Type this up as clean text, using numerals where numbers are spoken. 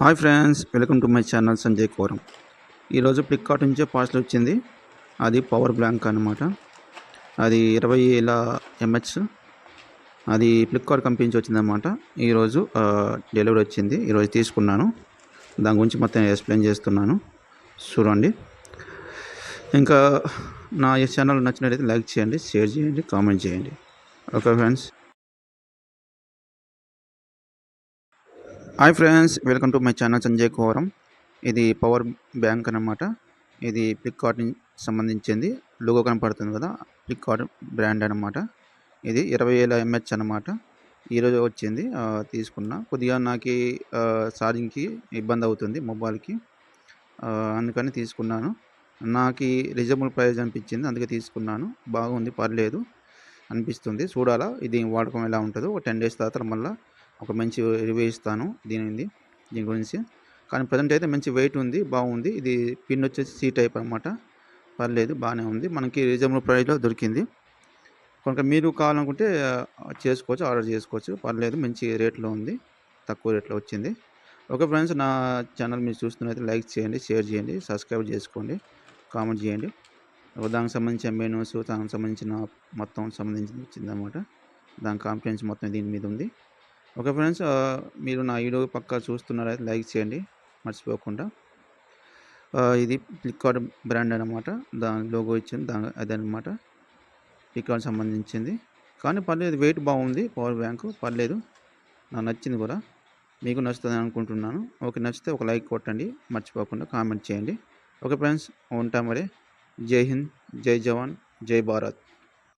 Hi friends, welcome to my channel Sanjay Koram. ఈరోజు ఫ్లిప్కార్ట్ నుంచే parcel వచ్చింది. అది పవర్ బ్యాంక్ అనమాట. అది 20,000 ఎంహెచ్. అది ఫ్లిప్కార్ట్ కంపెనీ నుంచి వచ్చిందన్నమాట. ఈరోజు డెలివరీ వచ్చింది. ఈరోజు తీసుకున్నాను. దాని గురించి మొత్తం ఎక్స్ప్లెయిన్ చేస్తున్నాను, చూడండి. ఇంకా నా ఈ ఛానల్ నచ్చినట్లయితే లైక్ చేయండి, షేర్ చేయండి, కామెంట్ చేయండి. Okay friends. Hi friends, welcome to my channel Sanjay Koram. ఇది పవర్ బ్యాంక్ అన్నమాట. ఇది ఫ్లిప్కార్ట్ సంబంధించింది. లోగో కనపడుతుంది కదా, ఫ్లిప్కార్ట్ బ్రాండ్ అనమాట. ఇది 20,000 ఎంహెచ్ అనమాట. ఈరోజు వచ్చింది. తీసుకున్నా. కొద్దిగా నాకు ఛార్జింగ్కి ఇబ్బంది అవుతుంది మొబైల్కి, అందుకని తీసుకున్నాను. నాకు రీజనబుల్ ప్రైస్ అనిపించింది, అందుకే తీసుకున్నాను. బాగుంది, పర్లేదు అనిపిస్తుంది. చూడాలా ఇది వాడకం ఎలా ఉంటుందో. ఒక 10 డేస్ తర్వాత మళ్ళీ ఒక మంచి రివ్యూ ఇస్తాను దీని గురించి. కానీ ప్రజెంట్ అయితే మంచి వెయిట్ ఉంది, బాగుంది. ఇది పిన్ వచ్చేసి సి టైప్ అనమాట. పర్లేదు, బాగానే ఉంది. మనకి రీజనబుల్ ప్రైస్లో దొరికింది. కనుక మీరు కావాలనుకుంటే చేసుకోవచ్చు, ఆర్డర్ చేసుకోవచ్చు. పర్లేదు, మంచి రేట్లో ఉంది, తక్కువ రేట్లో వచ్చింది. ఓకే ఫ్రెండ్స్, నా ఛానల్ మీరు చూస్తున్నట్లయితే లైక్ చేయండి, షేర్ చేయండి, సబ్స్క్రైబ్ చేసుకోండి, కామెంట్ చేయండి. దానికి సంబంధించిన మెనూస్, దానికి సంబంధించిన మొత్తం సంబంధించింది వచ్చిందన్నమాట. దాని కాంప్లైంట్స్ మొత్తం దీని మీద ఉంది. ఓకే ఫ్రెండ్స్, మీరు నా వీడియో పక్కా చూస్తున్నారైతే లైక్ చేయండి మర్చిపోకుండా. ఇది ఫ్లిప్కార్ట్ బ్రాండ్ అనమాట. దాని లోగో ఇచ్చింది, అదనమాట ఫ్లిప్కార్ట్ సంబంధించింది. కానీ పర్లేదు, వెయిట్ బాగుంది. పవర్ బ్యాంకు పర్లేదు, నాకు నచ్చింది కూడా. మీకు నచ్చుతుంది అనుకుంటున్నాను. ఓకే, నచ్చితే ఒక లైక్ కొట్టండి, మర్చిపోకుండా కామెంట్ చేయండి. ఓకే ఫ్రెండ్స్, ఉంటా మరి. జై హింద్, జై జవాన్, జై భారత్.